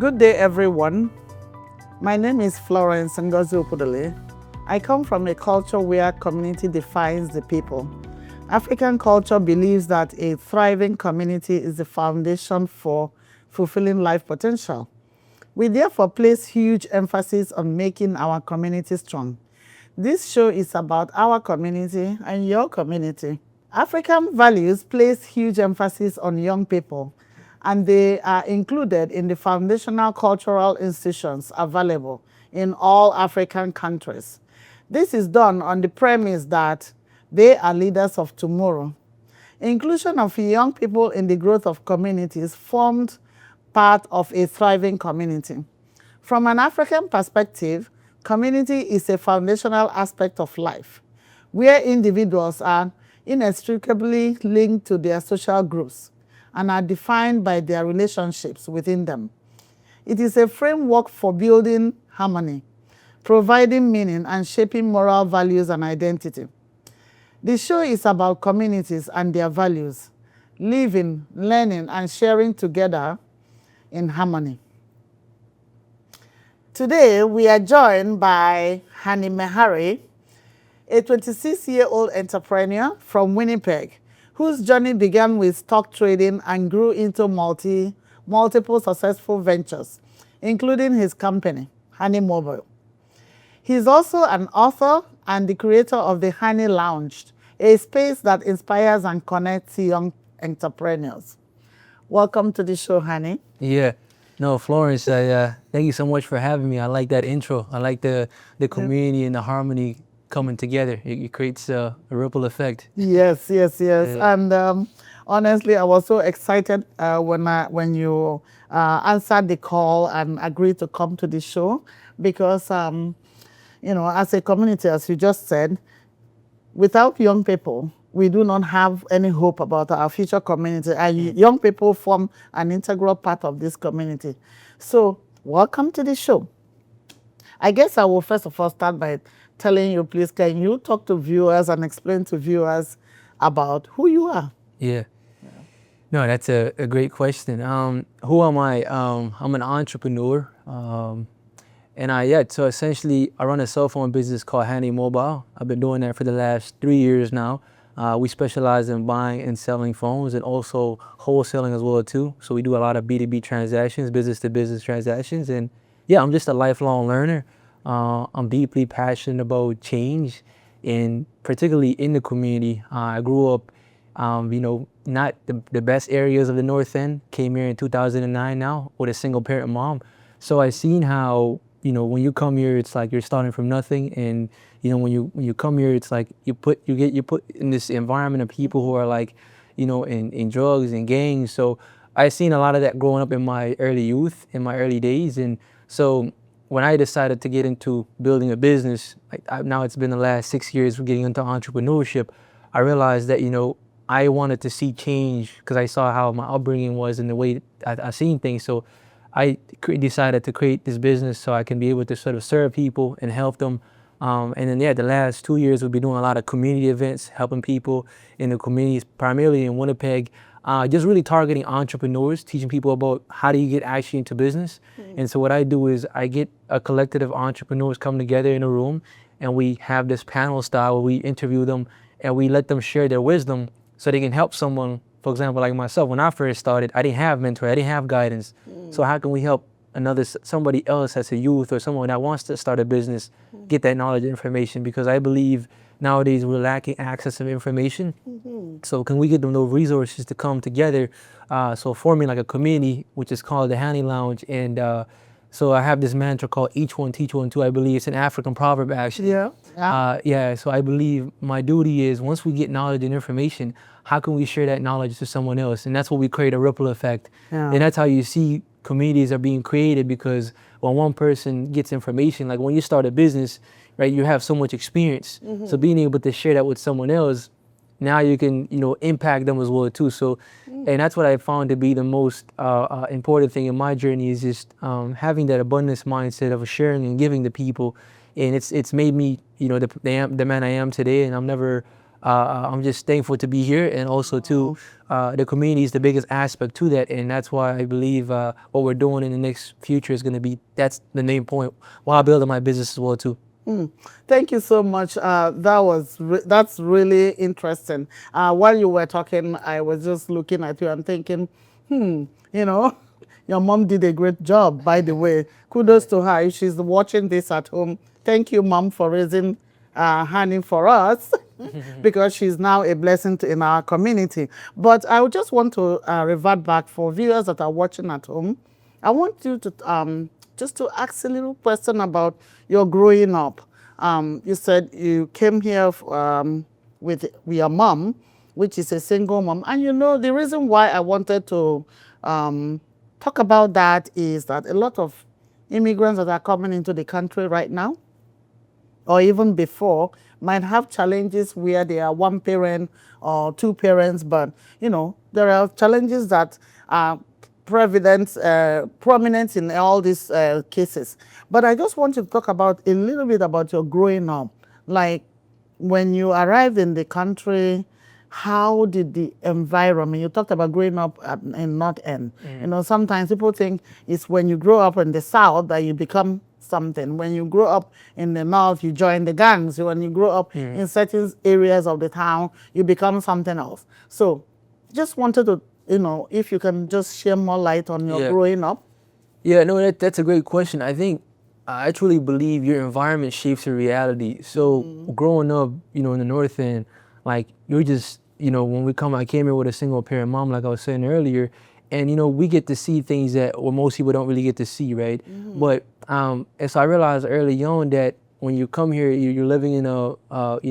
Good day, everyone. My name is Florence Ngozi Opudole. I come from a culture where community defines the people. African culture believes that a thriving community is the foundation for fulfilling life potential. We therefore place huge emphasis on making our community strong. This show is about our community and your community. African values place huge emphasis on young people, and they are included in the foundational cultural institutions available in all African countries. This is done on the premise that they are leaders of tomorrow. Inclusion of young people in the growth of communities formed part of a thriving community. From an African perspective, community is a foundational aspect of life, where individuals are inextricably linked to their social groups and are defined by their relationships within them. It is a framework for building harmony, providing meaning, and shaping moral values and identity. The show is about communities and their values, living, learning, and sharing together in harmony. Today, we are joined by Hanny Mehari, a 26-year-old entrepreneur from Winnipeg, whose journey began with stock trading and grew into multiple successful ventures, including his company, HannyMobile. He is also an author and the creator of the Hanny Lounge, a space that inspires and connects young entrepreneurs. Welcome to the show, Hanny. Yeah. No, Florence, thank you so much for having me. I like that intro. I like the community and the harmony coming together. It creates a ripple effect. Yes. Yeah. And honestly, I was so excited when you answered the call and agreed to come to the show because, as a community, as you just said, without young people, we do not have any hope about our future community. And young people form an integral part of this community. So, welcome to the show. I guess I will first of all start by telling you, please, can you talk to viewers and explain to viewers about who you are? Yeah. No, that's a great question. Who am I? I'm an entrepreneur. So essentially, I run a cell phone business called HannyMobile. I've been doing that for the last 3 years now. We specialize in buying and selling phones and also wholesaling as well too. So we do a lot of B2B transactions, business to business transactions. And yeah, I'm just a lifelong learner. I'm deeply passionate about change, and particularly in the community. I grew up, not the best areas of the North End. Came here in 2009 now with a single parent mom. So I seen how, when you come here, it's like you're starting from nothing. And, when you come here, it's like you put in this environment of people who are like, in drugs and gangs. So I seen a lot of that growing up in my early youth, in my early days. And so when I decided to get into building a business, now it's been the last 6 years getting into entrepreneurship, I realized that, I wanted to see change because I saw how my upbringing was and the way I seen things. So I decided to create this business so I can be able to sort of serve people and help them. The last 2 years we've been doing a lot of community events, helping people in the communities, primarily in Winnipeg, just really targeting entrepreneurs, teaching people about how do you get actually into business. And so what I do is I get a collective of entrepreneurs come together in a room, and we have this panel style where we interview them and we let them share their wisdom so they can help someone. For example, like myself, when I first started, I didn't have mentor, I didn't have guidance. So how can we help somebody else as a youth or someone that wants to start a business get that knowledge and information? Because I believe nowadays we're lacking access to information. So can we get them those resources to come together? So forming like a community, which is called the Hanny Lounge. And so I have this mantra called each one teach one too. I believe it's an African proverb actually. So I believe my duty is, once we get knowledge and information, how can we share that knowledge to someone else? And that's what we create, a ripple effect. And that's how you see communities are being created, because when one person gets information, like when you start a business, right, you have so much experience. So being able to share that with someone else, now you can, impact them as well too. So, and that's what I found to be the most important thing in my journey, is just having that abundance mindset of sharing and giving to people. And it's made me, the man I am today. And I'm never I'm just thankful to be here, and also too, the community is the biggest aspect to that, and that's why I believe what we're doing in the next future is going to be, that's the main point while building my business as well too. Thank you so much. That's really interesting. While you were talking, I was just looking at you and thinking, you know, your mom did a great job, by the way. Kudos to her. If she's watching this at home, thank you, Mom, for raising Hanny for us because she's now a blessing in our community. But I would just want to revert back for viewers that are watching at home. I want you to just to ask a little question about your growing up. You said you came here with your mom, which is a single mom. And you know, the reason why I wanted to talk about that is that a lot of immigrants that are coming into the country right now, or even before, might have challenges where they are one parent or two parents, but you know, there are challenges that are prominent in all these cases. But I just want you to talk about a little bit about your growing up. Like when you arrived in the country, how did the environment, you talked about growing up in North End. You know, sometimes people think it's when you grow up in the South that you become something. When you grow up in the North, you join the gangs. When you grow up in certain areas of the town, you become something else. So just wanted to, you know, if you can just share more light on your growing up. Yeah, no, that's a great question. I think I truly believe your environment shapes your reality. So growing up, you know, in the North End, like you're just, you know, when I came here with a single parent mom, like I was saying earlier, and you know, we get to see things that most people don't really get to see, right? But and so I realized early on that when you come here, you're living in you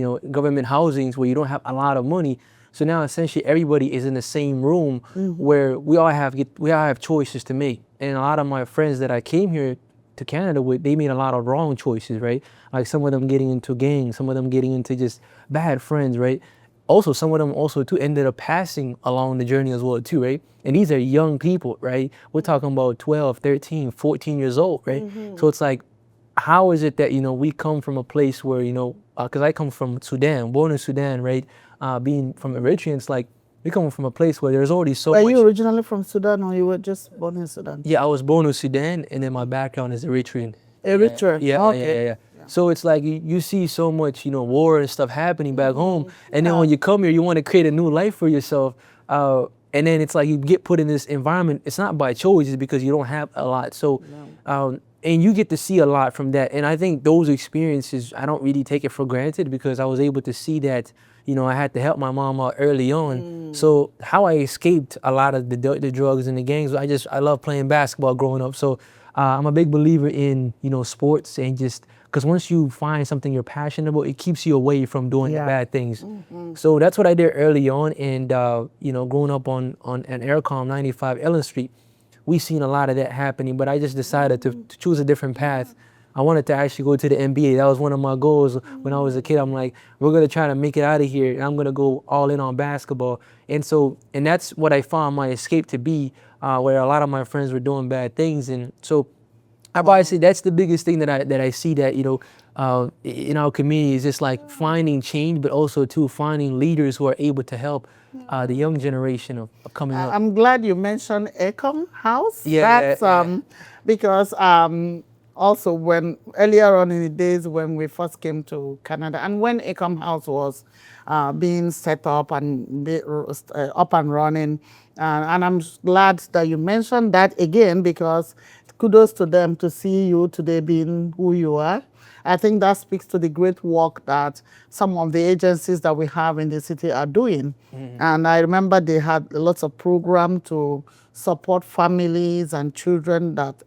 know, government housings where you don't have a lot of money. So now essentially everybody is in the same room where we all have choices to make. And a lot of my friends that I came here to Canada with, they made a lot of wrong choices, right? Like some of them getting into gangs, some of them getting into just bad friends, right? Also, some of them also too ended up passing along the journey as well too, right? And these are young people, right? We're talking about 12, 13, 14 years old, right? So it's like, how is it that, you know, we come from a place where, you know, because I come from Sudan, born in Sudan, right? Being from Eritrea, it's like, we come from a place where there's already so much. Were you originally from Sudan or you were just born in Sudan? Yeah, I was born in Sudan, and then my background is Eritrean. Eritrea? Yeah, Okay. yeah. So it's like you see so much, you know, war and stuff happening back home, and then when you come here, you want to create a new life for yourself. And then it's like you get put in this environment. It's not by choice, it's because you don't have a lot. So, and you get to see a lot from that. And I think those experiences, I don't really take it for granted because I was able to see that, you know, I had to help my mom out early on. So how I escaped a lot of the drugs and the gangs, I love playing basketball growing up. So I'm a big believer in, you know, sports, and just because once you find something you're passionate about, it keeps you away from doing the bad things. So that's what I did early on. And, you know, growing up on an Aircom 95 Ellen Street, we seen a lot of that happening, but I just decided to choose a different path. I wanted to actually go to the NBA. That was one of my goals when I was a kid. I'm like, we're going to try to make it out of here, and I'm going to go all in on basketball. And that's what I found my escape to be, where a lot of my friends were doing bad things. And so I probably say that's the biggest thing that I see, that, you know, in our community is just like finding change, but also too finding leaders who are able to help the young generation of coming up. I'm glad you mentioned Ecom House. Yeah, That's because also when earlier on in the days when we first came to Canada, and when Ecom House was being set up and up and running, and I'm glad that you mentioned that again, because kudos to them to see you today being who you are. I think that speaks to the great work that some of the agencies that we have in the city are doing. And I remember they had lots of programs to support families and children that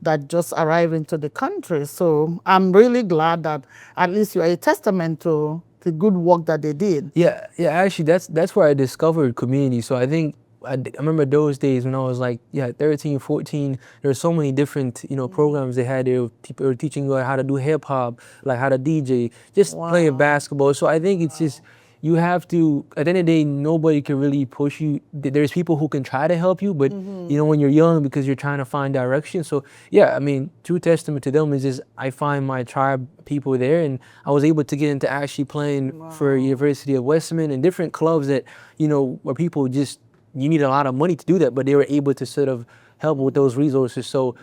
that just arrived into the country. So I'm really glad that at least you are a testament to the good work that they did. Yeah, actually that's where I discovered community. So I think I remember those days when I was like, 13, 14, there were so many different, you know, programs they had. They were teaching you how to do hip hop, like how to DJ, just playing basketball. So I think it's just, you have to, at the end of the day, nobody can really push you. There's people who can try to help you, but you know, when you're young, because you're trying to find direction. So yeah, I mean, true testament to them is just I find my tribe people there, and I was able to get into actually playing for University of Westman and different clubs that, you know, where people just, you need a lot of money to do that, but they were able to sort of help with those resources. So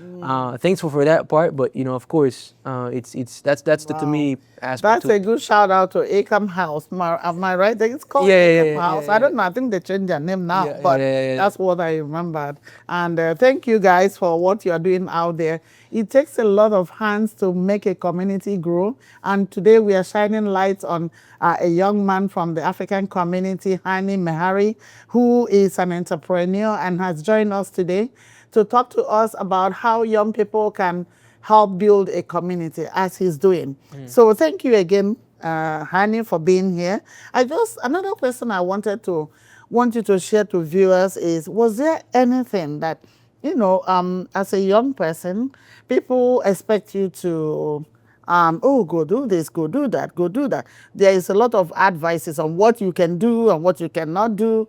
thankful for that part, but you know, of course, that's the, to me, aspect. That's a good shout out to Acom House. Am I right? It's called Yeah, Acom House. I don't know. I think they changed their name now, but that's what I remembered. And thank you guys for what you are doing out there. It takes a lot of hands to make a community grow. And today we are shining lights on a young man from the African community, Hanny Mehari, who is an entrepreneur and has joined us today to talk to us about how young people can help build a community as he's doing. So thank you again, Hanny, for being here. Another question I want you to share to viewers is, was there anything that, you know, as a young person, people expect you to, oh, go do this, go do that, go do that. There is a lot of advices on what you can do and what you cannot do.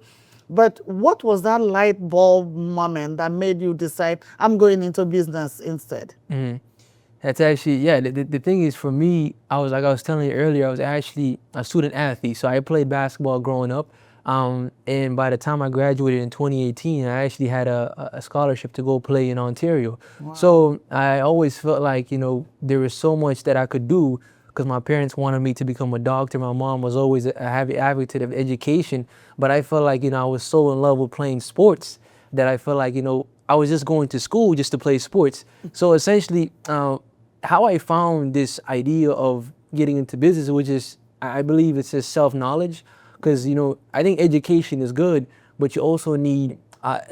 But what was that light bulb moment that made you decide, I'm going into business instead? That's actually, yeah, the thing is, for me, I was telling you earlier, I was actually a student athlete. So I played basketball growing up. And by the time I graduated in 2018, I actually had a scholarship to go play in Ontario. So I always felt like, you know, there was so much that I could do, because my parents wanted me to become a doctor. My mom was always a heavy advocate of education, but I felt like, you know, I was so in love with playing sports that I felt like, you know, I was just going to school just to play sports. So essentially, how I found this idea of getting into business, which is, I believe it's just self-knowledge, because, you know, I think education is good, but you also need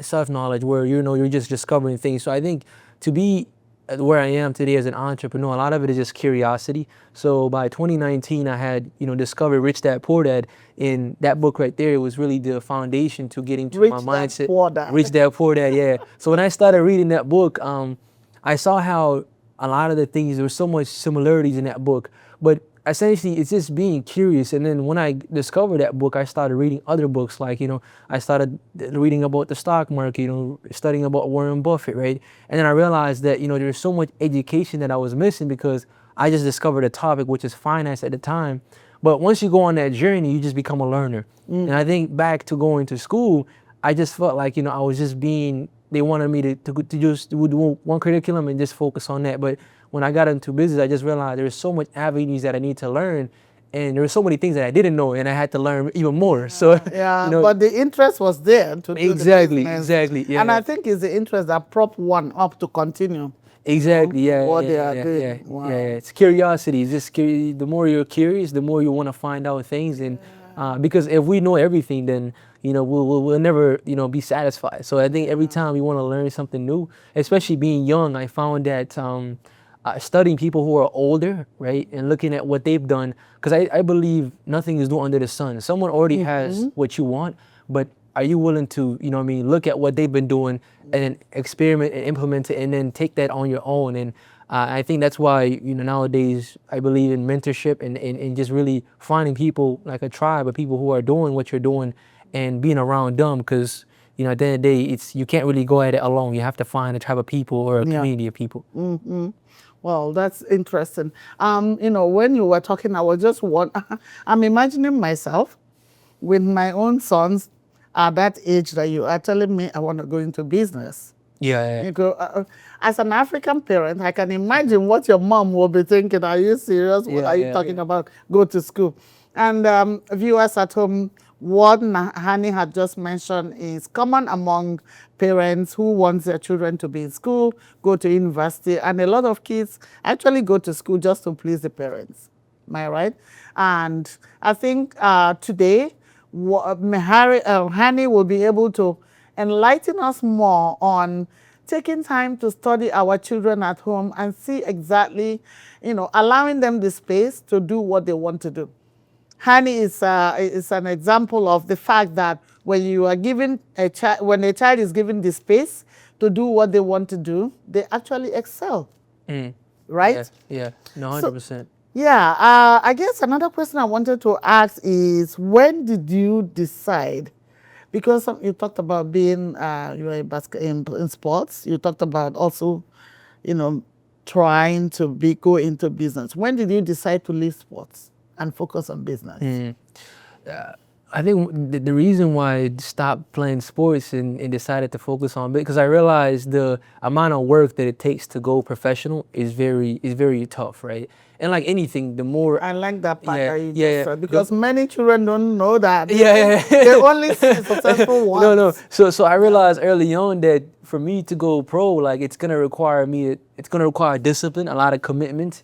self-knowledge where, you know, you're just discovering things. So I think to be where I am today as an entrepreneur, a lot of it is just curiosity. So by 2019, I had, you know, discovered Rich Dad Poor Dad. In that book right there, it was really the foundation to getting to my mindset. Rich Dad Poor Dad, yeah. So when I started reading that book, I saw how a lot of the things, there was so much similarities in that book, but essentially it's just being curious. And then when I discovered that book, I started reading other books, like, you know, I started reading about the stock market, you know, studying about Warren Buffett, right? And then I realized that, you know, there's so much education that I was missing because I just discovered a topic, which is finance at the time. But once you go on that journey, you just become a learner. And I think back to going to school, I just felt like, you know, I was just being, they wanted me to just do one curriculum and just focus on that. But when I got into business, I just realized there's so much avenues that I need to learn, and there were so many things that I didn't know, and I had to learn even more. So yeah, you know, but the interest was there to do exactly, the business. exactly, yeah. And I think it's the interest that prop one up to continue. Exactly, yeah, what yeah, they are yeah, doing. yeah, Wow. yeah, yeah. It's curiosity. It's just the more you're curious, the more you want to find out things, and because if we know everything, then, you know, we'll never, you know, be satisfied. So I think every time we want to learn something new, especially being young, I found that studying people who are older, right, and looking at what they've done, because I believe nothing is new under the sun. Someone already has what you want, but are you willing to, you know what I mean, look at what they've been doing and then experiment and implement it and then take that on your own? And I think that's why, you know, nowadays I believe in mentorship and just really finding people, like a tribe of people who are doing what you're doing and being around them, because, you know, at the end of the day, you can't really go at it alone. You have to find a tribe of people or a community of people. Well, that's interesting. You know, when you were talking, I was just I'm imagining myself with my own sons at that age that you are telling me I want to go into business. Yeah. You go, as an African parent, I can imagine what your mom will be thinking. Are you serious? What are you talking about? Go to school. And viewers at home, what Hanny had just mentioned is common among parents who want their children to be in school, go to university, and a lot of kids actually go to school just to please the parents. Am I right? And I think today, Hanny will be able to enlighten us more on taking time to study our children at home and see exactly, you know, allowing them the space to do what they want to do. Hanny is an example of the fact that when you are given when a child is given the space to do what they want to do, they actually excel, right? Yeah, no, 100%. Yeah, I guess another question I wanted to ask is when did you decide? Because you talked about being you were in sports. You talked about also, you know, trying to go into business. When did you decide to leave sports and focus on business? I think the reason why I stopped playing sports and decided to focus on it, because I realized the amount of work that it takes to go professional is very tough, right? And like anything, the more I like that part yeah, that you yeah, just yeah. said because many children don't know that. Yeah, yeah. They only see successful ones. No. So I realized early on that for me to go pro, like it's gonna require discipline, a lot of commitment.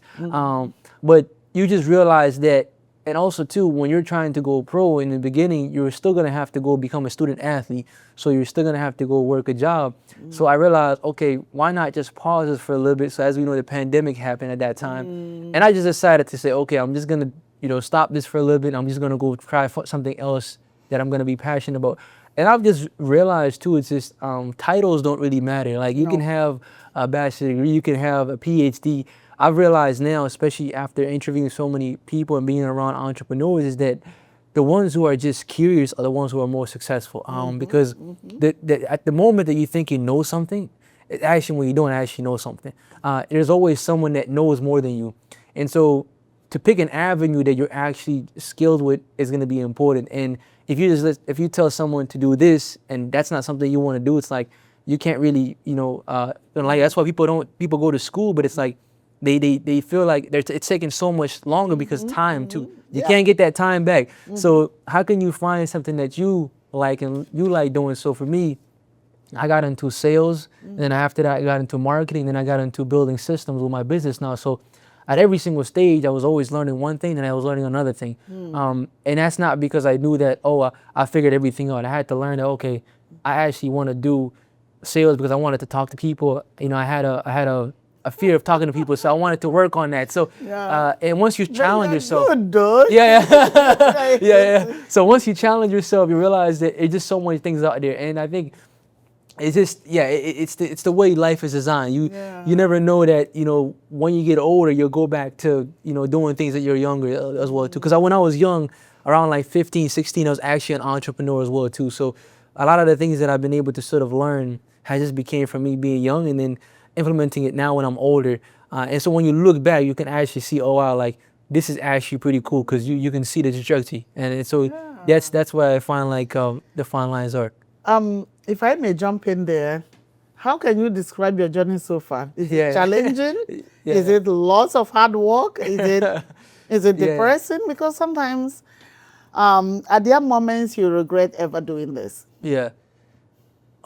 But you just realize that, and also too, when you're trying to go pro in the beginning, you're still gonna have to go become a student athlete. So you're still gonna have to go work a job. So I realized, okay, why not just pause this for a little bit? So as we know, the pandemic happened at that time, and I just decided to say, okay, I'm just gonna stop this for a little bit. I'm just gonna go try something else that I'm gonna be passionate about. And I've just realized too, it's just titles don't really matter. Like you can have a bachelor's degree, you can have a PhD. I've realized now, especially after interviewing so many people and being around entrepreneurs, is that the ones who are just curious are the ones who are more successful. Because at the moment that you think you know something, actually when you don't actually know something, there's always someone that knows more than you. And so to pick an avenue that you're actually skilled with is going to be important. And if you tell someone to do this and that's not something you want to do, it's like you can't really, like that's why people go to school, but it's like they feel like it's taking so much longer because time too. You can't get that time back. So how can you find something that you like and you like doing? So for me, I got into sales, and then after that I got into marketing, then I got into building systems with my business now. So at every single stage, I was always learning one thing, and I was learning another thing. And that's not because I knew that, I figured everything out. I had to learn that, okay, I actually want to do sales because I wanted to talk to people. I had a fear of talking to people, so I wanted to work on that. So, and once you challenge yourself, good, dude. yeah. So once you challenge yourself, you realize that it's just so many things out there, and I think it's just it's the way life is designed. You never know that when you get older you'll go back to doing things that you're younger as well too. Because when I was young, around like 15, 16, I was actually an entrepreneur as well too. So a lot of the things that I've been able to sort of learn has just became from me being young and then implementing it now when I'm older. And so when you look back, you can actually see, oh wow, like this is actually pretty cool because you can see the trajectory. And so that's where I find like the fine lines are. If I may jump in there, how can you describe your journey so far? Is it challenging? Is it lots of hard work? Is it depressing? Because sometimes are there moments you regret ever doing this? Yeah.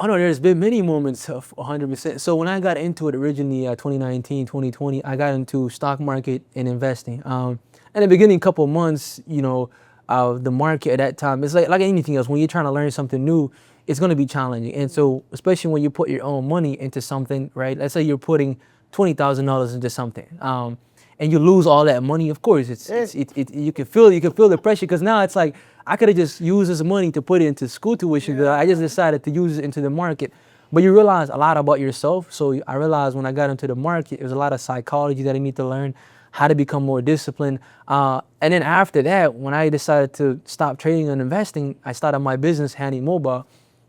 Oh no, there's been many moments of 100%. So when I got into it originally, 2019, 2020, I got into stock market and investing. In the beginning couple of months, the market at that time, it's like anything else. When you're trying to learn something new, it's going to be challenging. And so, especially when you put your own money into something, right? Let's say you're putting $20,000 into something, and you lose all that money. Of course, you can feel the pressure because now it's like I could have just used this money to put it into school tuition. But I just decided to use it into the market. But you realize a lot about yourself. So I realized when I got into the market, there's a lot of psychology that I need to learn, how to become more disciplined. And then after that, when I decided to stop trading and investing, I started my business, HannyMobile,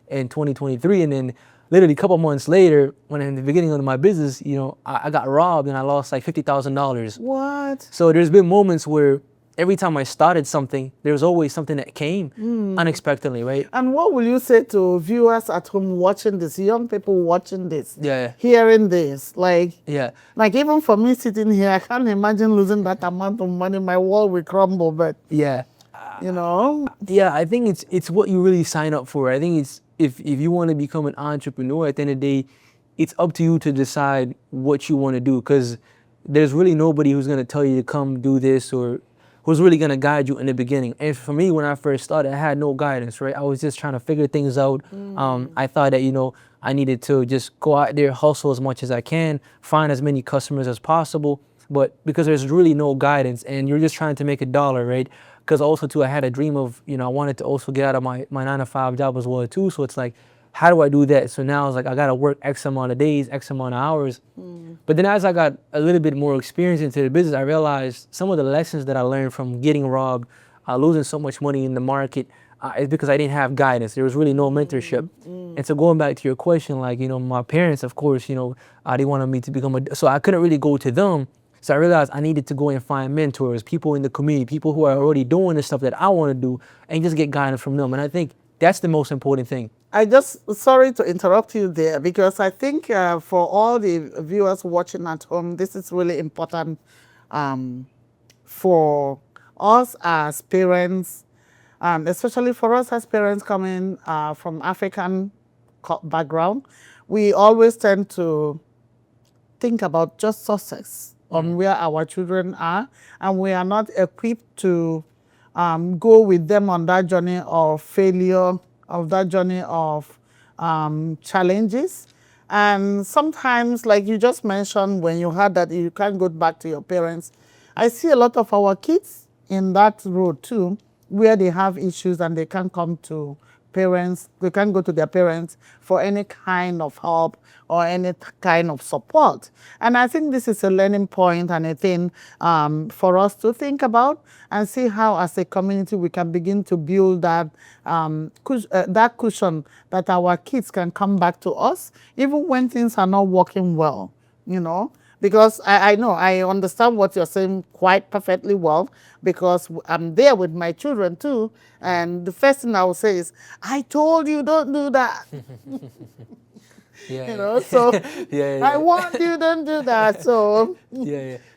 in 2023. And then literally a couple months later, when in the beginning of my business, I got robbed and I lost like $50,000. What? So there's been moments where every time I started something, there's always something that came unexpectedly, right? And what will you say to viewers at home watching this, young people watching this, hearing this? Like even for me sitting here, I can't imagine losing that amount of money. My world will crumble, but Yeah, I think it's what you really sign up for. I think it's if you want to become an entrepreneur, at the end of the day, it's up to you to decide what you want to do, because there's really nobody who's going to tell you to come do this or who's really going to guide you in the beginning. And for me, when I first started, I had no guidance, right? I was just trying to figure things out. I thought that, I needed to just go out there, hustle as much as I can, find as many customers as possible. But because there's really no guidance and you're just trying to make $1, right? Because also too, I had a dream of, I wanted to also get out of my 9-to-5 job as well too. So it's like, how do I do that? So now it's like I gotta work X amount of days, X amount of hours. But then as I got a little bit more experience into the business, I realized some of the lessons that I learned from getting robbed, losing so much money in the market, is because I didn't have guidance. There was really no mentorship. And so going back to your question, like, my parents, of course, they wanted me to become so I couldn't really go to them. So I realized I needed to go and find mentors, people in the community, people who are already doing the stuff that I want to do, and just get guidance from them. And I think that's the most important thing. Sorry to interrupt you there, because I think for all the viewers watching at home, this is really important for us as parents, especially for us as parents coming from African background. We always tend to think about just success on where our children are, and we are not equipped to go with them on that journey of failure, of that journey of challenges. And sometimes, like you just mentioned, when you had that you can't go back to your parents, I see a lot of our kids in that road too, where they have issues and they can't come to parents, they can't go to their parents for any kind of help or any kind of support. And I think this is a learning point and a thing for us to think about and see how as a community we can begin to build that, that cushion that our kids can come back to us even when things are not working well, Because I know, I understand what you're saying quite perfectly well, because I'm there with my children too. And the first thing I will say is, I told you don't do that. So I want you don't do that. So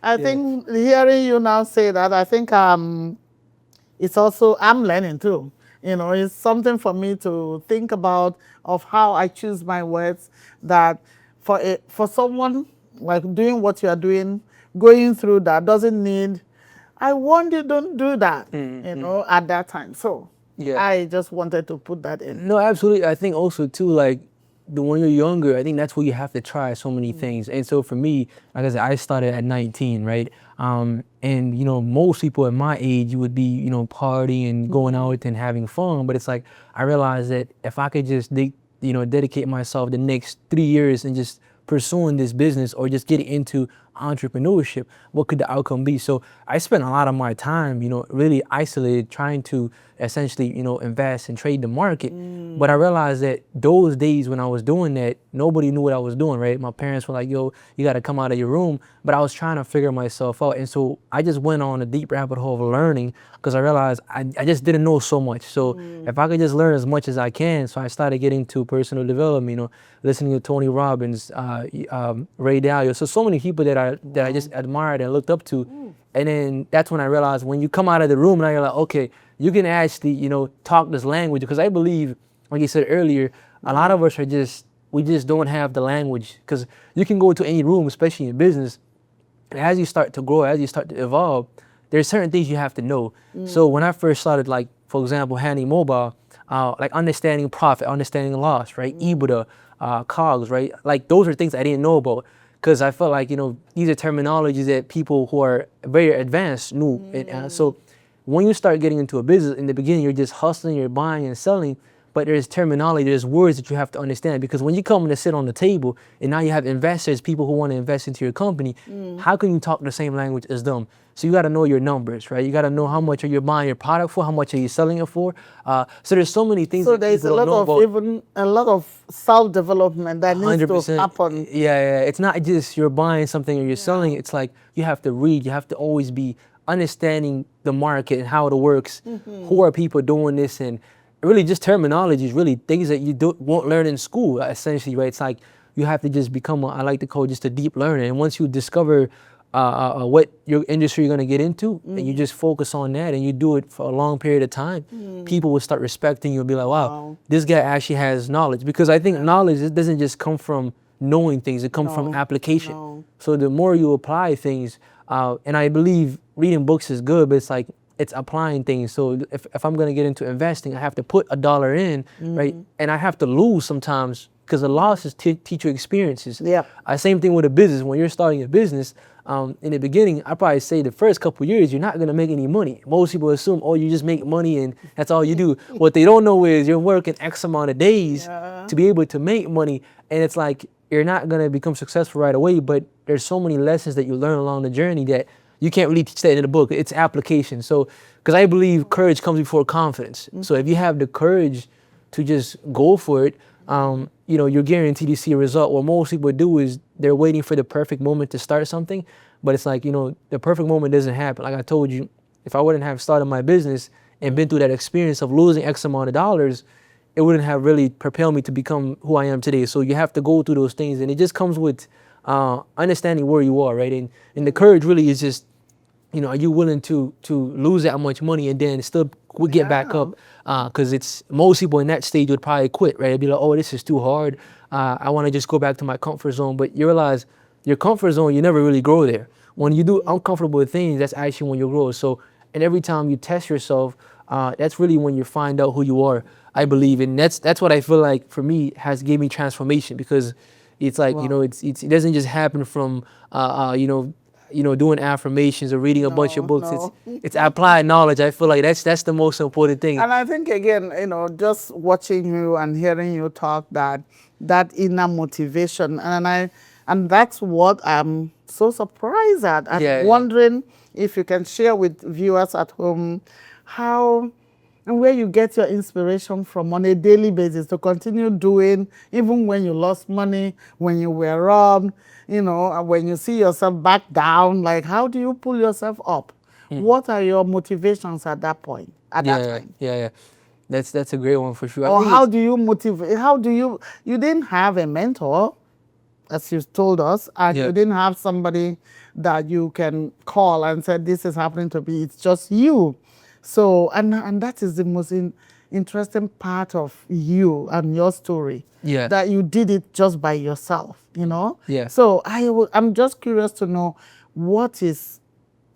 I think hearing you now say that, I think it's also, I'm learning too. It's something for me to think about of how I choose my words, that for someone like doing what you are doing, going through that doesn't need, I want you don't do that, at that time. So I just wanted to put that in. No, absolutely. I think also too, like when you're younger, I think that's where you have to try so many things. And so for me, like I said, I started at 19, right? And most people at my age, you would be, partying, going out and having fun. But it's like, I realized that if I could just, dedicate myself the next 3 years and just pursuing this business or just getting into entrepreneurship, what could the outcome be? So I spent a lot of my time, really isolated, trying to essentially, invest and trade the market. But I realized that those days when I was doing that, nobody knew what I was doing, right? My parents were like, yo, you got to come out of your room. But I was trying to figure myself out. And so I just went on a deep rabbit hole of learning, because I realized I just didn't know so much. So if I could just learn as much as I can. So I started getting to personal development, listening to Tony Robbins, Ray Dalio. So many people that I just admired and looked up to. And then that's when I realized when you come out of the room, now you're like, okay, you can actually, talk this language. Because I believe, like you said earlier, a lot of us we just don't have the language. Because you can go to any room, especially in business, and as you start to grow, as you start to evolve, there's certain things you have to know. So when I first started, like, for example, HannyMobile, like understanding profit, understanding loss, right? EBITDA, COGS, right? Like those are things I didn't know about, because I felt like, these are terminologies that people who are very advanced knew. And so when you start getting into a business, in the beginning, you're just hustling, you're buying and selling, but there's terminology, there's words that you have to understand. Because when you come to sit on the table and now you have investors, people who want to invest into your company, how can you talk the same language as them? So you got to know your numbers, right? You got to know how much are you buying your product for, how much are you selling it for. So there's so many things. So there's a lot of self-development that needs 100%. to happen. Yeah. It's not just you're buying something or you're selling. It's like you have to read. You have to always be understanding the market and how it works. Who are people doing this? And really just terminology is really things that you won't learn in school, essentially, right? It's like you have to just become, I like to call just a deep learner. And once you discover what your industry you're going to get into, and you just focus on that and you do it for a long period of time, people will start respecting you and be like, wow, this guy actually has knowledge. Because I think knowledge, it doesn't just come from knowing things, it comes from application. So the more you apply things, and I believe reading books is good, but it's like, it's applying things. So if I'm going to get into investing, I have to put $1 in, right? And I have to lose sometimes, because the losses teach you experiences. Same thing with a business. When you're starting a business, In the beginning, I probably say the first couple years, you're not gonna make any money. Most people assume, oh, you just make money and that's all you do. What they don't know is you're working X amount of days to be able to make money. And it's like, you're not gonna become successful right away, but there's so many lessons that you learn along the journey that you can't really teach that in the book. It's application. So, because I believe courage comes before confidence. So if you have the courage to just go for it, you know, you're guaranteed to see a result. What most people do is they're waiting for the perfect moment to start something, but it's like, you know, the perfect moment doesn't happen. Like I told you, if I wouldn't have started my business and been through that experience of losing X amount of dollars, it wouldn't have really propelled me to become who I am today. So you have to go through those things, and it just comes with understanding where you are, right? And the courage really is just, you know, are you willing to lose that much money and then still get back up? Because it's most people in that stage would probably quit, right? They'd be like, oh, this is too hard. I want to just go back to my comfort zone. But you realize your comfort zone, you never really grow there. When you do uncomfortable things, that's actually when you grow. So, and every time you test yourself, that's really when you find out who you are, I believe. And that's what I feel like for me has gave me transformation, because it's like, you know, it doesn't just happen from, you know, doing affirmations or reading a bunch of books. It's applied knowledge. I feel like that's the most important thing. And I think, again, you know, just watching you and hearing you talk, that inner motivation, and that's what I'm so surprised at. I'm wondering if you can share with viewers at home how and where you get your inspiration from on a daily basis to continue doing, even when you lost money, when you were robbed, you know, when you see yourself back down. Like, how do you pull yourself up? What are your motivations at that point? At that time? Yeah. That's a great one for sure. Or how do you motivate? How do you didn't have a mentor, as you told us, and you didn't have somebody that you can call and say, this is happening to me. It's just you. So, and that is the most interesting part of you and your story. Yeah. That you did it just by yourself, you know? Yeah. So I'm just curious to know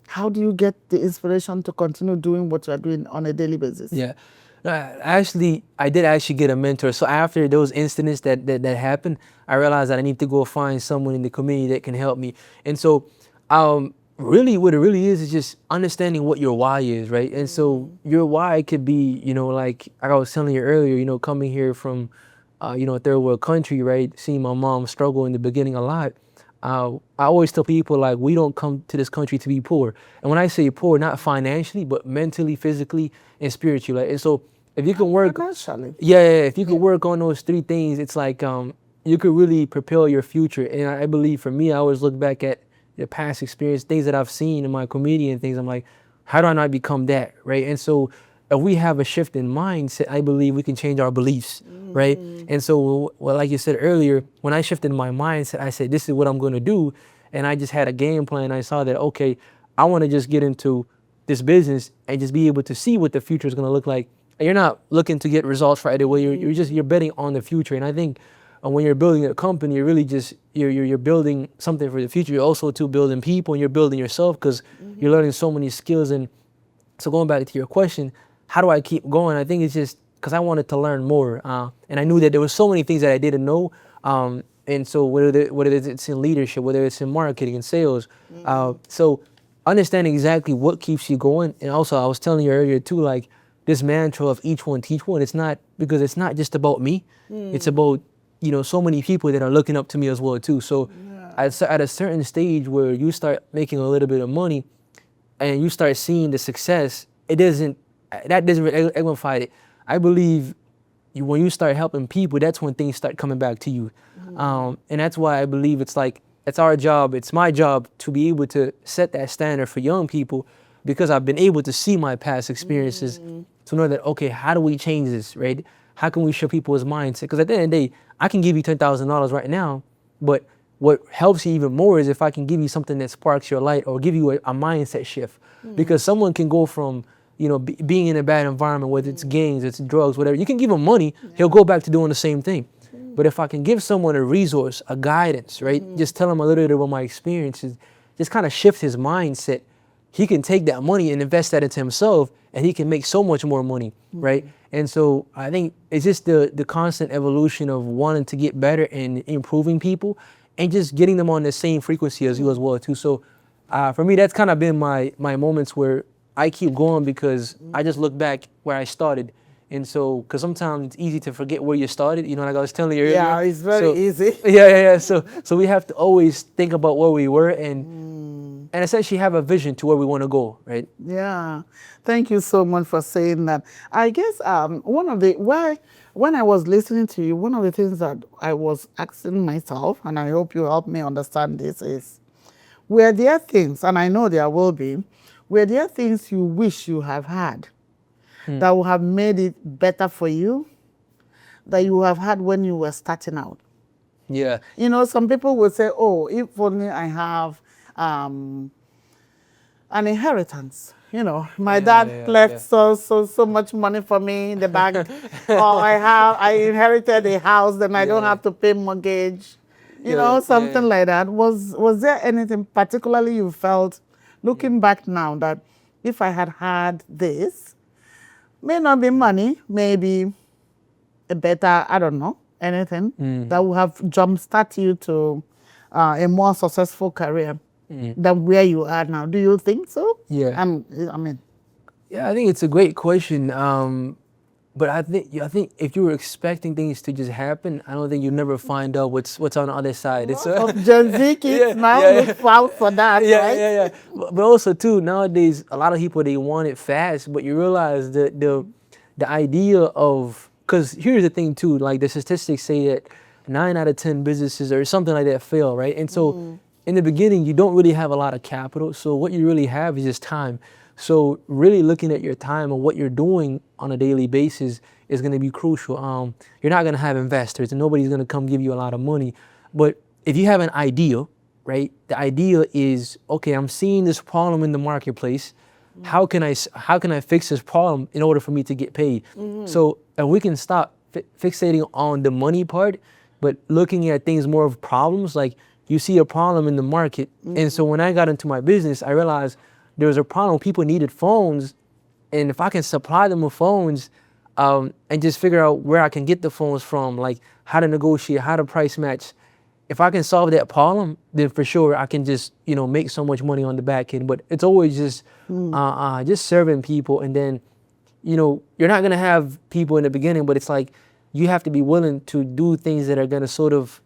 how do you get the inspiration to continue doing what you're doing on a daily basis? Yeah. Actually, I did actually get a mentor. So after those incidents that happened, I realized that I need to go find someone in the community that can help me. And so, really what it really is just understanding what your why is, right? And so your why could be, you know, like I was telling you earlier, you know, coming here from, you know, a third world country, right? Seeing my mom struggle in the beginning a lot. I always tell people, like, we don't come to this country to be poor. And when I say poor, not financially, but mentally, physically, and spiritually. Like, and so if you can work, if you can work on those three things, it's like you could really propel your future. And I believe for me, I always look back at the past experience, things that I've seen in my community and things. I'm like, how do I not become that, right? And so if we have a shift in mindset, I believe we can change our beliefs, right? And so, well, like you said earlier, when I shifted my mindset, I said, this is what I'm going to do. And I just had a game plan. I saw that, okay, I want to just get into this business and just be able to see what the future is going to look like. And you're not looking to get results right away. You're betting on the future. And I think when you're building a company, you're really just, you're building something for the future. You're also building people, and you're building yourself, because you're learning so many skills. And so going back to your question, how do I keep going? I think it's just because I wanted to learn more. And I knew that there were so many things that I didn't know. And so whether it's in leadership, whether it's in marketing and sales. So understanding exactly what keeps you going. And also, I was telling you earlier too, like this mantra of each one teach one. It's not just about me. It's about, you know, so many people that are looking up to me as well too. So at a certain stage where you start making a little bit of money and you start seeing the success, that doesn't amplify it. I believe when you start helping people, that's when things start coming back to you. And that's why I believe it's our job, it's my job to be able to set that standard for young people, because I've been able to see my past experiences to know that, okay, how do we change this, right? How can we show people's mindset? Because at the end of the day, I can give you $10,000 right now, but what helps you even more is if I can give you something that sparks your light or give you a mindset shift. Because someone can go from, you know, being in a bad environment, whether it's gangs, it's drugs, whatever. You can give him money, he'll go back to doing the same thing. But if I can give someone a resource, a guidance, right? Just tell him a little bit about my experiences, just kind of shift his mindset. He can take that money and invest that into himself, and he can make so much more money, right? And so I think it's just the constant evolution of wanting to get better and improving people and just getting them on the same frequency as you as well too. So For me, that's kind of been my moments where I keep going because I just look back where I started. And so, because sometimes it's easy to forget where you started, you know, like I was telling you earlier. Yeah, it's very So, easy. yeah. So we have to always think about where we were and essentially have a vision to where we want to go, right? Yeah, thank you so much for saying that. I guess one of the when I was listening to you, one of the things that I was asking myself, and I hope you help me understand this, is were there things, and I know there will be, were there things you wish you have had that would have made it better for you, that you have had when you were starting out? Yeah. You know, some people would say, oh, if only I have an inheritance. You know, my dad left so much money for me in the bank, or I inherited a house, then I don't have to pay mortgage. You know, something like that. Was there anything particularly you felt, looking back now, that if I had had this, may not be money, maybe a better, I don't know, anything that would have jumpstart you to a more successful career than where you are now? Do you think so? Yeah. I mean. Yeah, I think it's a great question. But I think if you were expecting things to just happen, I don't think you'll never find out what's on the other side. It's Of Gen Z kids now look out for that, right? Yeah. But also too, nowadays a lot of people, they want it fast, but you realize that the idea of, because here's the thing too, like the statistics say that 9 out of 10 businesses or something like that fail, right? And so in the beginning, you don't really have a lot of capital. So what you really have is just time. So really looking at your time and what you're doing on a daily basis is going to be crucial. You're not going to have investors and nobody's going to come give you a lot of money. But if you have an idea, right? The idea is, okay, I'm seeing this problem in the marketplace. How can I fix this problem in order for me to get paid? So if we can stop fixating on the money part, but looking at things more of problems, like you see a problem in the market. And so when I got into my business, I realized there was a problem. People needed phones. And if I can supply them with phones and just figure out where I can get the phones from, like how to negotiate, how to price match, if I can solve that problem, then for sure I can just, make so much money on the back end. But it's always just serving people. And then, you're not going to have people in the beginning, but it's like you have to be willing to do things that are going to sort of,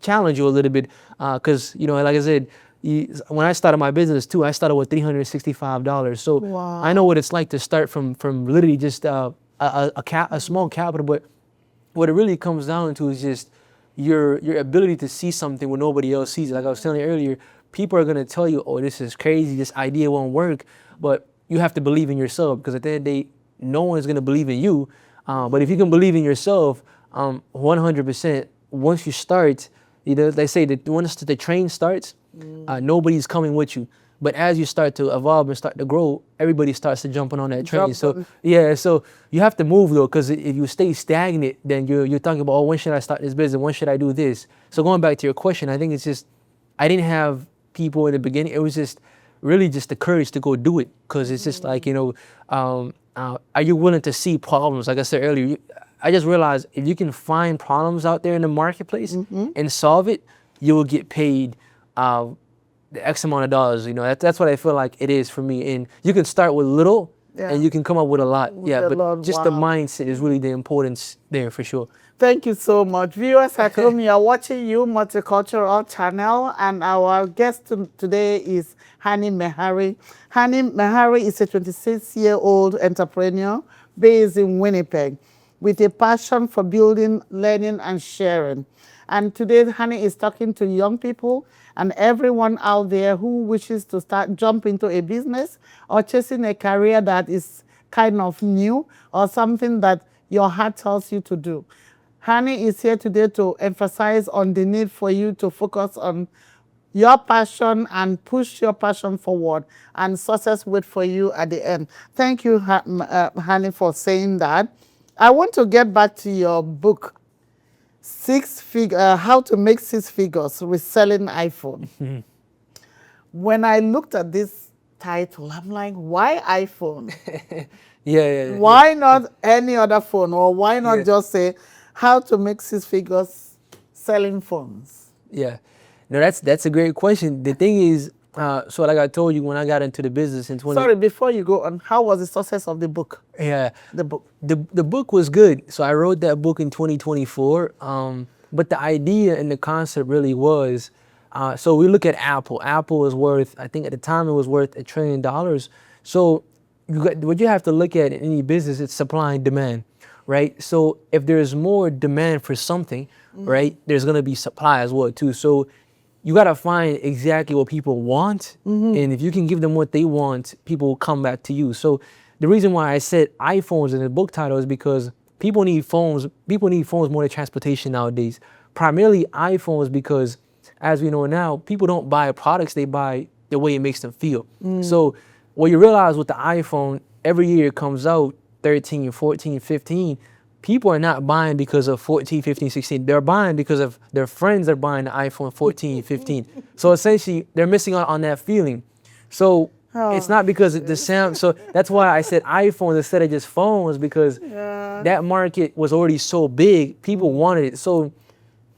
challenge you a little bit. Because, like I said, when I started my business too, I started with $365. So Wow. I know what it's like to start from literally just a small capital. But what it really comes down to is just your ability to see something when nobody else sees it. Like I was telling you earlier, people are gonna tell you, "Oh, this is crazy. This idea won't work," but you have to believe in yourself, because at the end of the day, no one is gonna believe in you. But if you can believe in yourself, 100%. Once you start, they say that once the train starts, nobody's coming with you. But as you start to evolve and start to grow, everybody starts to jumping on that train. So you have to move though, because if you stay stagnant, then you're thinking about, oh, when should I start this business? When should I do this? So going back to your question, I think it's just, I didn't have people in the beginning. It was just really just the courage to go do it, because it's just like, are you willing to see problems? Like I said earlier, I just realized if you can find problems out there in the marketplace and solve it, you will get paid the X amount of dollars. That's what I feel like it is for me. And you can start with little and you can come up with a lot. But just the mindset is really the importance there for sure. Thank you so much. Viewers at home, you are watching Multicultural channel, and our guest today is Hanny Mehari. Hanny Mehari is a 26-year-old entrepreneur based in Winnipeg with a passion for building, learning, and sharing. And today, Hanny is talking to young people and everyone out there who wishes to jump into a business or chasing a career that is kind of new or something that your heart tells you to do. Hanny is here today to emphasize on the need for you to focus on your passion and push your passion forward, and success wait for you at the end. Thank you, Hanny, for saying that. I want to get back to your book, How to Make Six Figures with Selling iPhone. When I looked at this title, I'm like, why iPhone? Why not any other phone? Or why not just say, how to make six figures selling phones? No, that's a great question. The thing is, So like I told you, when I got into the business in 20, Sorry, before you go on, how was the success of the book? yeah, The book. the book was good. So I wrote that book in 2024. But the idea and the concept really was, so we look at Apple. Apple was worth, I think at the time it was worth $1 trillion. So what you have to look at in any business, it's supply and demand, right? So if there's more demand for something, right, there's gonna be supply as well too. So you gotta find exactly what people want, and if you can give them what they want, people will come back to you. So the reason why I said iPhones in the book title is because people need phones. People need phones more than transportation nowadays. Primarily iPhones because, as we know now, people don't buy products; they buy the way it makes them feel. So what you realize with the iPhone, every year it comes out 13, 14, 15. People are not buying because of 14, 15, 16. They're buying because of their friends are buying the iPhone 14, 15. So essentially, they're missing out on that feeling. So it's not because of the sound. So that's why I said iPhones instead of just phones, because that market was already so big. People wanted it. So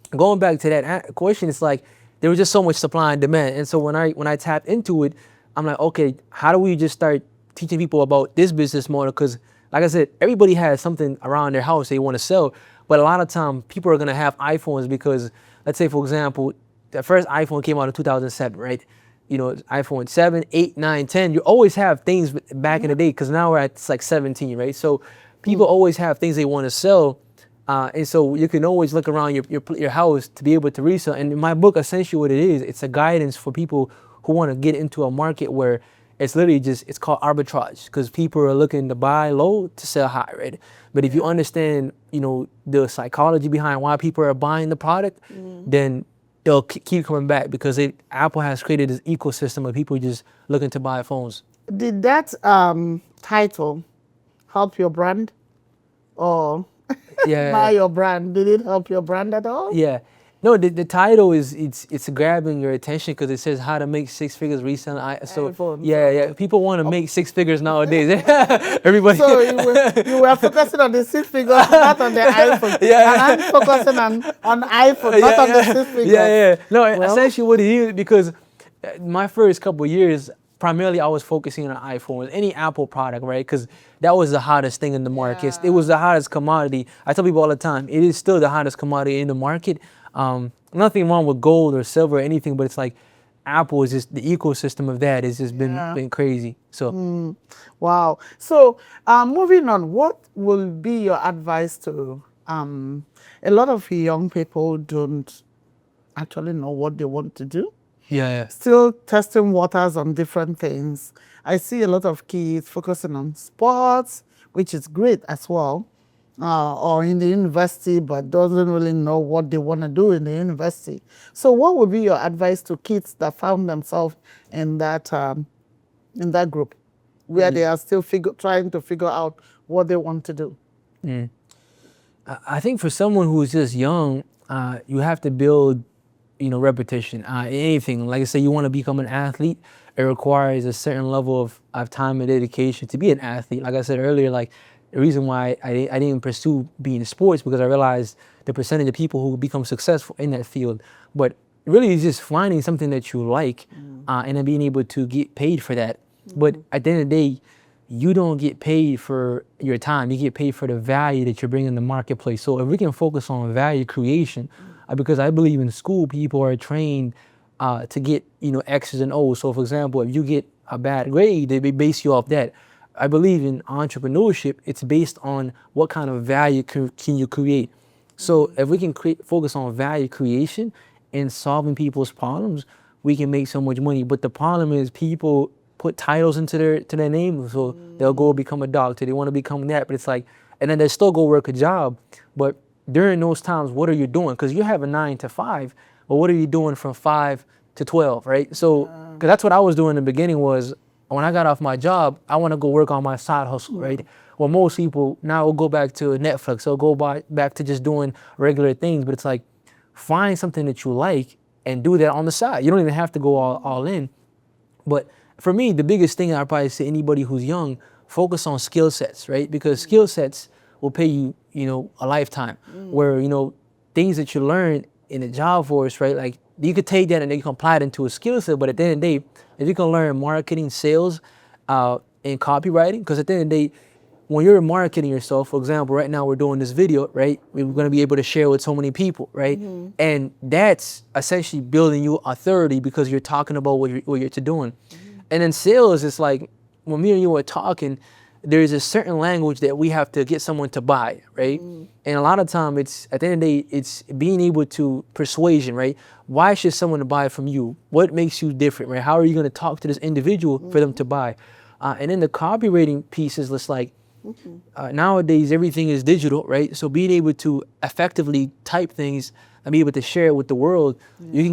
going back to that question, it's like there was just so much supply and demand. And so when I tapped into it, I'm like, okay, how do we just start teaching people about this business model? Because like I said, everybody has something around their house they want to sell, but a lot of time people are gonna have iPhones because, let's say for example, the first iPhone came out in 2007, right? You know, iPhone 7, 8, 9, 10. You always have things back in the day, because now we're at like 17, right? So people always have things they want to sell, and so you can always look around your house to be able to resell. And in my book, essentially what it is, it's a guidance for people who want to get into a market where it's literally just, it's called arbitrage, because people are looking to buy low to sell high, right? But if you understand, you know, the psychology behind why people are buying the product, then they'll keep coming back, because Apple has created this ecosystem of people just looking to buy phones. Did that title help your brand, or buy your brand? Did it help your brand at all? Yeah. No, the title is, it's grabbing your attention because it says how to make 6 figures reselling. So iPhone. yeah, people want to make 6 figures nowadays. Everybody. So you were focusing on the 6 figures, not on the iPhone. Yeah. And I'm focusing on iPhone, not on the 6 figures. Yeah. No, essentially what it is, because my first couple of years, primarily I was focusing on iPhones, any Apple product, right? Because that was the hottest thing in the market. It was the hottest commodity. I tell people all the time, it is still the hottest commodity in the market. Nothing wrong with gold or silver or anything, but it's like Apple is just the ecosystem of that has just been crazy. So Wow. So moving on, what will be your advice to a lot of young people don't actually know what they want to do? yeah. Still testing waters on different things. I see a lot of kids focusing on sports, which is great as well, or in the university, but doesn't really know what they want to do in the university. So what would be your advice to kids that found themselves in that group, where they are still trying to figure out what they want to do? I think for someone who's just young, you have to build, you know, repetition. Anything, like I say, you want to become an athlete, it requires a certain level of time and dedication to be an athlete. Like I said earlier, like the reason why I didn't pursue being in sports, because I realized the percentage of people who become successful in that field. But really it's just finding something that you like, and then being able to get paid for that. But at the end of the day, you don't get paid for your time. You get paid for the value that you bring in the marketplace. So if we can focus on value creation, because I believe in school, people are trained to get, you know, X's and O's. So for example, if you get a bad grade, they base you off that. I believe in entrepreneurship, it's based on what kind of value can you create. So if we can focus on value creation and solving people's problems, we can make so much money. But the problem is people put titles into their name, so they'll go become a doctor, they want to become that, but it's like, and then they still go work a job. But during those times, what are you doing? Because you have a 9 to 5, but what are you doing from 5 to 12, right? So, because that's what I was doing in the beginning, was when I got off my job, I want to go work on my side hustle, right? Well, most people now will go back to Netflix, they'll go back to just doing regular things, but it's like, find something that you like and do that on the side. You don't even have to go all in. But for me, the biggest thing I'd probably say anybody who's young, focus on skill sets, right? Because skill sets will pay you, you know, a lifetime. Where, you know, things that you learn in the job force, right? Like you could take that and then you can apply it into a skill set. But at the end of the day, if you can learn marketing, sales, and copywriting, because at the end of the day, when you're marketing yourself, for example, right now we're doing this video, right? We're going to be able to share with so many people, right? And that's essentially building you authority because you're talking about what you're doing. And then sales is like, when me and you are talking, there's a certain language that we have to get someone to buy, right? And a lot of time it's, at the end of the day, it's being able to persuasion, right? Why should someone buy from you? What makes you different, right? How are you going to talk to this individual for them to buy? And then the copywriting piece is just like, nowadays everything is digital, right? So being able to effectively type things and be able to share it with the world, you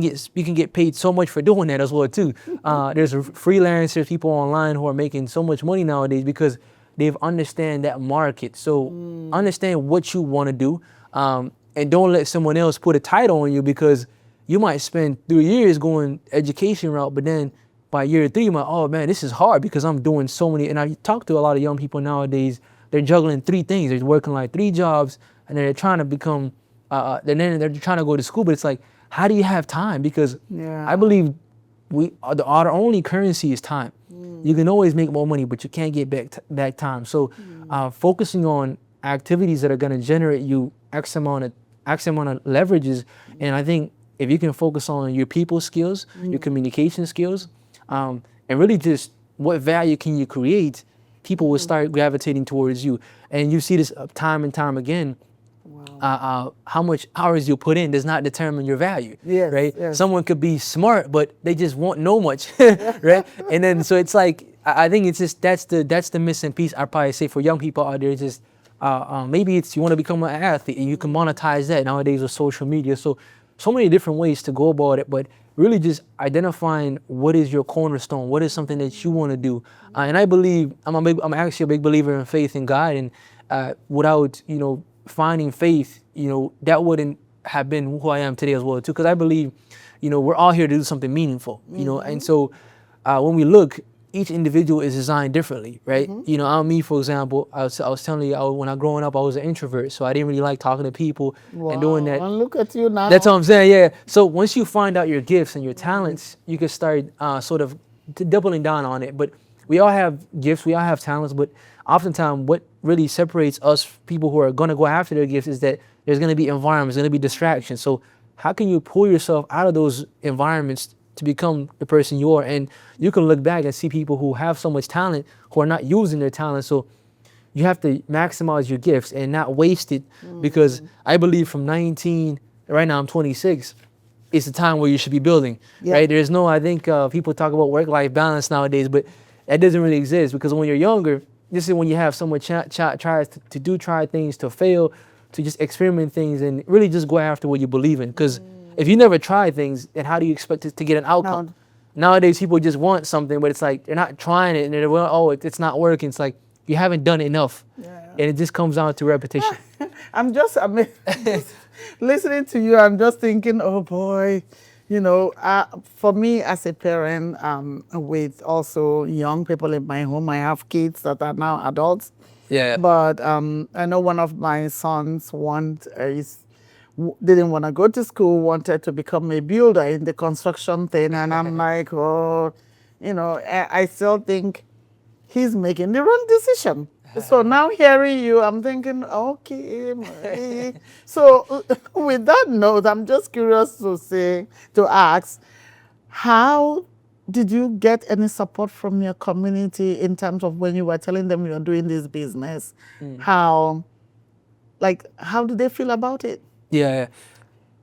can get paid so much for doing that as well too. There's freelancers, people online who are making so much money nowadays because they've understand that market. So understand what you want to do, and don't let someone else put a title on you, because you might spend 3 years going education route, but then by year 3, you're like, oh man, this is hard because I'm doing so many. And I talk to a lot of young people nowadays, they're juggling 3 things. They're working like 3 jobs, and then they're trying to become, then they're trying to go to school, but it's like, how do you have time? Because I believe our only currency is time. You can always make more money, but you can't get back time. So focusing on activities that are going to generate you X amount of leverages. And I think if you can focus on your people skills, your communication skills, and really just what value can you create, people will start gravitating towards you. And you see this time and time again. How much hours you put in does not determine your value, right? Someone could be smart, but they just won't know much, right? And then so it's like, I think it's just that's the missing piece. I probably say for young people out there, just maybe it's you want to become an athlete and you can monetize that nowadays with social media. So many different ways to go about it, but really just identifying what is your cornerstone, what is something that you want to do. And I believe I'm actually a big believer in faith in God, and without finding faith, that wouldn't have been who I am today as well too. Because I believe, we're all here to do something meaningful, and so when we look, each individual is designed differently, right? Me, for example, I was telling you, when I growing up, I was an introvert, so I didn't really like talking to people and doing that. Well, look at you now. That's what I'm saying, yeah. So once you find out your gifts and your talents, you can start sort of doubling down on it. But we all have gifts, we all have talents, but oftentimes what really separates us, people who are going to go after their gifts, is that there's going to be environments, there's going to be distractions. So how can you pull yourself out of those environments to become the person you are? And you can look back and see people who have so much talent who are not using their talent. So you have to maximize your gifts and not waste it, because I believe from 19, right now I'm 26, it's the time where you should be building, right? There's no, I think people talk about work-life balance nowadays, but that doesn't really exist, because when you're younger, this is when you have so much tries to try things, to fail, to just experiment things and really just go after what you believe in. Because if you never try things, then how do you expect to get an outcome? No. Nowadays, people just want something, but it's like they're not trying it, and they're, well, oh, it's not working. It's like you haven't done enough, and it just comes down to repetition. I'm just listening to you. I'm just thinking, oh boy, for me as a parent, with also young people in my home, I have kids that are now adults. Yeah. But I know one of my sons didn't want to go to school, wanted to become a builder in the construction thing. And I'm like, oh, I still think he's making the wrong decision. So now hearing you, I'm thinking, okay. So with that note, I'm just curious to ask, how did you get any support from your community in terms of when you were telling them you're doing this business? How do they feel about it? Yeah,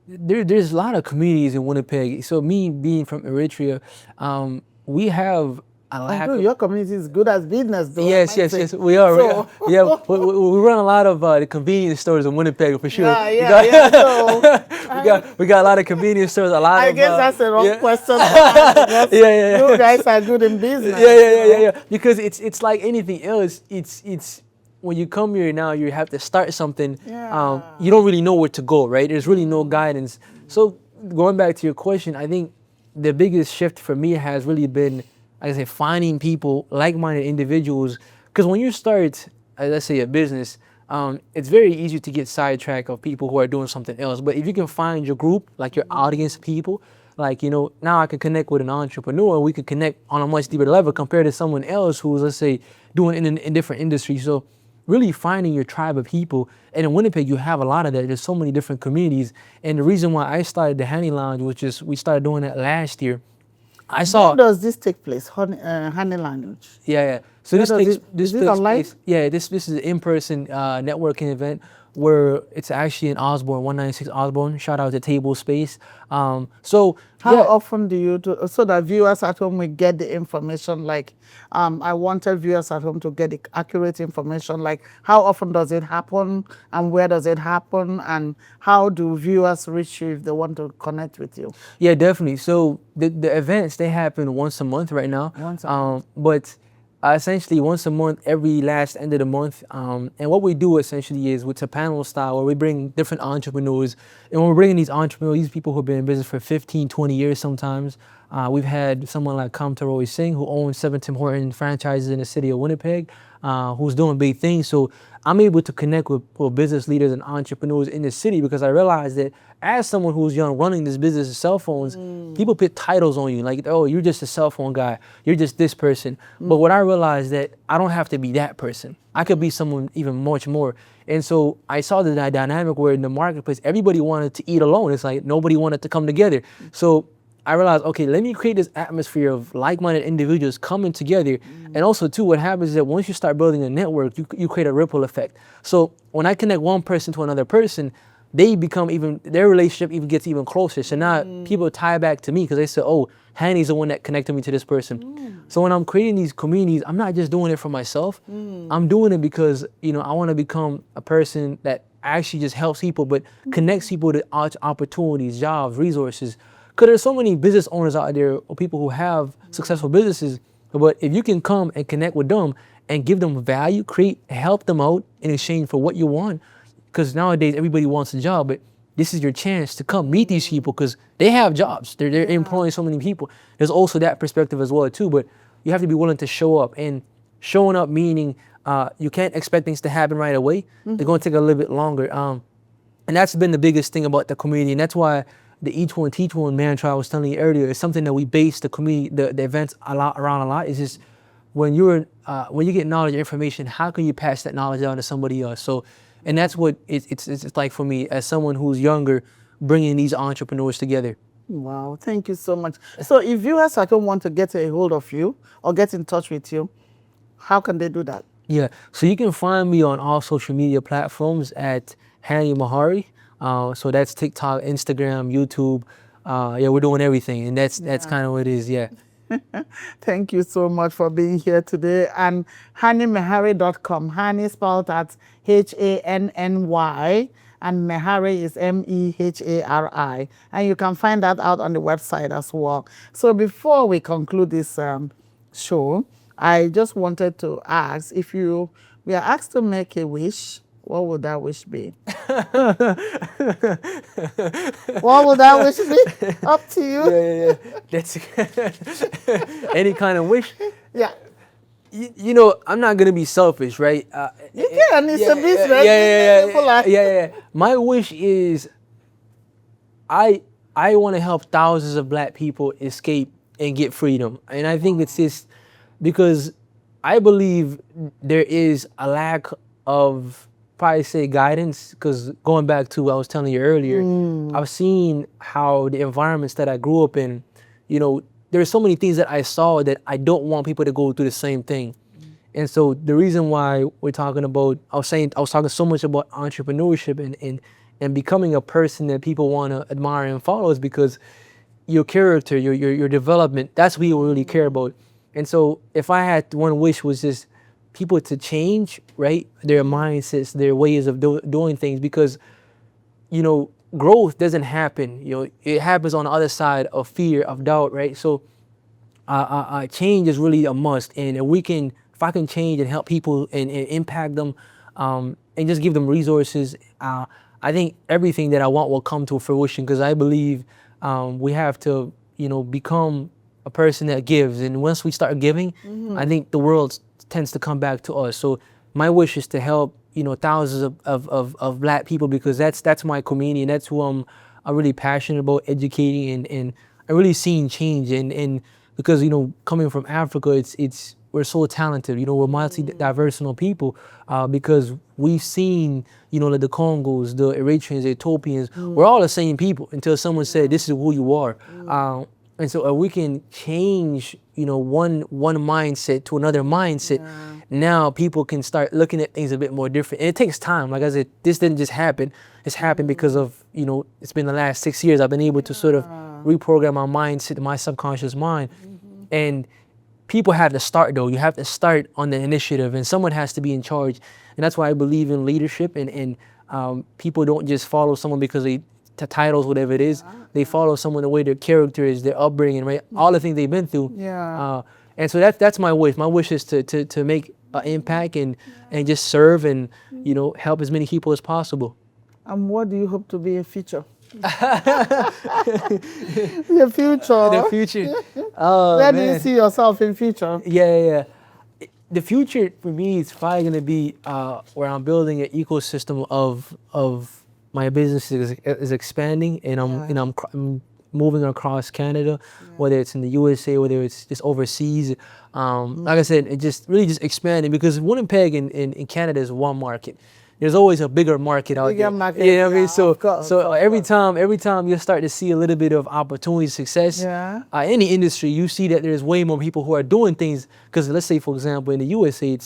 there's a lot of communities in Winnipeg. So me being from Eritrea, we have a lack of... Your community is good as business, though. Yes, we are. So. Yeah, we run a lot of the convenience stores in Winnipeg, for sure. We got a lot of convenience stores. I guess that's the wrong question. You guys are good in business. Yeah. Because it's like anything else. It's when you come here now, you have to start something. You don't really know where to go, right? There's really no guidance. So going back to your question, I think the biggest shift for me has really been, like I said, finding people, like-minded individuals. Because when you start, let's say, a business, it's very easy to get sidetracked of people who are doing something else. But if you can find your group, like your audience of people, like, now I can connect with an entrepreneur. We can connect on a much deeper level compared to someone else who's, let's say, doing it in different industries. So really finding your tribe of people. And in Winnipeg, you have a lot of that. There's so many different communities. And the reason why I started the Hanny Lounge, which is we started doing that last year, I saw. Where does this take place? Hanny Lounge. Yeah. So Where this does takes it- this is it takes online? place. Yeah, this is an in-person networking event where it's actually in Osborne, 196 Osborne. Shout out to Table Space. So How yeah, often do you do, so that viewers at home will get the information? Like, I wanted viewers at home to get the accurate information. Like, how often does it happen, and where does it happen, and how do viewers reach you if they want to connect with you? yeah, definitely. So the events, they happen once a month right now. Once a month. But essentially once a month, every last end of the month. And what we do essentially is with a panel style where we bring different entrepreneurs. And when we're bringing these entrepreneurs, these people who've been in business for 15, 20 years sometimes. We've had someone like CACTUS who owns 7 Tim Hortons franchises in the city of Winnipeg, who's doing big things. So I'm able to connect with business leaders and entrepreneurs in the city because I realized that as someone who's young running this business of cell phones, people put titles on you like, oh, you're just a cell phone guy. You're just this person. But what I realized that I don't have to be that person. I could be someone even much more. And so I saw the dynamic where in the marketplace, everybody wanted to eat alone. It's like nobody wanted to come together. So I realized, okay, let me create this atmosphere of like-minded individuals coming together. And also, too, what happens is that once you start building a network, you create a ripple effect. So when I connect one person to another person, they become their relationship even gets even closer. So now people tie back to me because they say, oh, Hanny's the one that connected me to this person. So when I'm creating these communities, I'm not just doing it for myself. I'm doing it because, I want to become a person that actually just helps people, but connects people to opportunities, jobs, resources. Because there's so many business owners out there or people who have successful businesses, but if you can come and connect with them and give them value, help them out in exchange for what you want, because nowadays everybody wants a job, but this is your chance to come meet these people because they have jobs. They're employing so many people. There's also that perspective as well too, but you have to be willing to show up. And showing up meaning you can't expect things to happen right away. They're going to take a little bit longer. And that's been the biggest thing about the community, and that's why the Each One Teach One mantra I was telling you earlier is something that we base the community, the events around a lot. Is just when you get knowledge or information, how can you pass that knowledge on to somebody else? So, and that's what it's like for me as someone who's younger, bringing these entrepreneurs together. Wow, thank you so much. So if viewers at home want to get a hold of you or get in touch with you, how can they do that? Yeah, so you can find me on all social media platforms at Hanny Mehari. So that's TikTok, Instagram, YouTube. Yeah, we're doing everything, and that's kind of what it is. Yeah. Thank you so much for being here today. And HannyMehari.com. Hanny spelled at Hanny, and Mehari is Mehari. And you can find that out on the website as well. So before we conclude this show, I just wanted to ask if we are asked to make a wish, what would that wish be? What would that wish be? Up to you. Yeah. That's any kind of wish. Yeah. I'm not gonna be selfish, right? You can. It's a business. Yeah. My wish is, I want to help thousands of Black people escape and get freedom, and I think it's just because I believe there is a lack of, probably say, guidance. Because going back to what I was telling you earlier, I've seen how the environments that I grew up in, there are so many things that I saw that I don't want people to go through the same thing. And so the reason why we're talking about, I was talking so much about entrepreneurship and becoming a person that people want to admire and follow is because your character, your development, that's what you really care about. And so if I had one wish was just people to change, right, their mindsets, their ways of doing things, because, growth doesn't happen. It happens on the other side of fear, of doubt, right? So change is really a must. And if I can change and help people and impact them and just give them resources, I think everything that I want will come to fruition, because I believe we have to, become a person that gives. And once we start giving, I think the world tends to come back to us. So my wish is to help, thousands of Black people, because that's my community, and that's who I'm really passionate about educating and really seen change, and because, you know, coming from Africa, we're so talented, you know, we're multi-diversical people, because we've seen, you know, like the Congos, the Eritreans, the Ethiopians, we're all the same people until someone said, this is who you are. And so we can change, you know, one mindset to another mindset. Now people can start looking at things a bit more different. And it takes time. Like I said, this didn't just happen. It's happened because of, you know, it's been the last 6 years I've been able to sort of reprogram my mindset, my subconscious mind. And people have to start, though. You have to start on the initiative, and someone has to be in charge. And that's why I believe in leadership, and people don't just follow someone because the titles, whatever it is. They follow someone the way their character is, their upbringing, right? All the things they've been through. And so that's my wish. My wish is to make an impact and just serve and, you know, help as many people as possible. And what do you hope to be in future? The future. The future. Where do you see yourself in future? Yeah. The future for me is probably going to be where I'm building an ecosystem of my business is expanding, and I'm moving across Canada, whether it's in the USA, whether it's just overseas. Like I said, it just really just expanding, because Winnipeg in Canada is one market. There's always a bigger market out there. Market, you know what I mean? So every time you start to see a little bit of opportunity, success, any industry, you see that there's way more people who are doing things. Because let's say, for example, in the USA,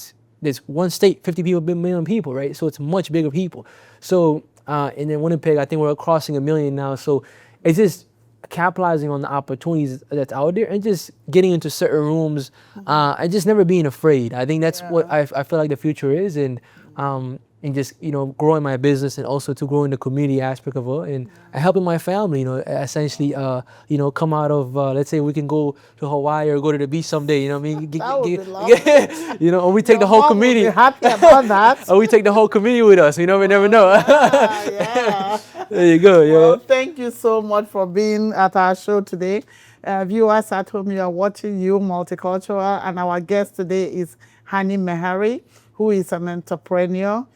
there's one state, 50 million people, right? So it's much bigger people. So and in Winnipeg, I think we're crossing 1 million now. So it's just capitalizing on the opportunities that's out there and just getting into certain rooms and just never being afraid. I think that's what I feel like the future is, and just, you know, growing my business, and also to growing the community aspect of it, and helping my family, you know, essentially, you know, come out of, let's say we can go to Hawaii or go to the beach someday, you know what I mean? That would be lovely. You know, or we take the whole community. Would be happy about that. Or we take the whole community with us, you know, we never know. There you go, Well, thank you so much for being at our show today. Viewers at home, you are watching You Multicultural, and our guest today is Hanny Mehari, who is an entrepreneur.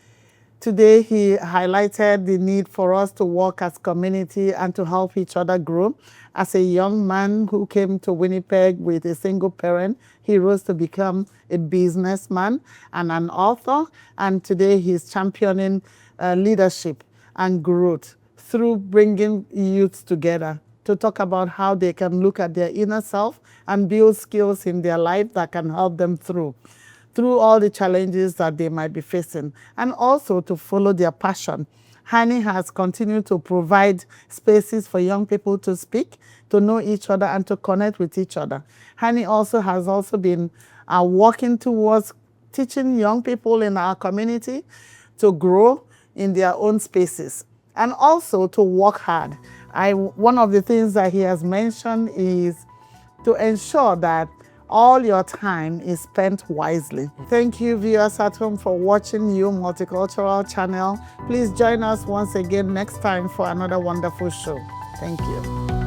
Today, he highlighted the need for us to work as community and to help each other grow. As a young man who came to Winnipeg with a single parent, he rose to become a businessman and an author. And today, he's championing leadership and growth through bringing youth together to talk about how they can look at their inner self and build skills in their life that can help them through all the challenges that they might be facing, and also to follow their passion. Hanny has continued to provide spaces for young people to speak, to know each other, and to connect with each other. Hanny has been working towards teaching young people in our community to grow in their own spaces, and also to work hard. One of the things that he has mentioned is to ensure that all your time is spent wisely. Thank you, viewers at home, for watching You Multicultural channel. Please join us once again next time for another wonderful show. Thank you.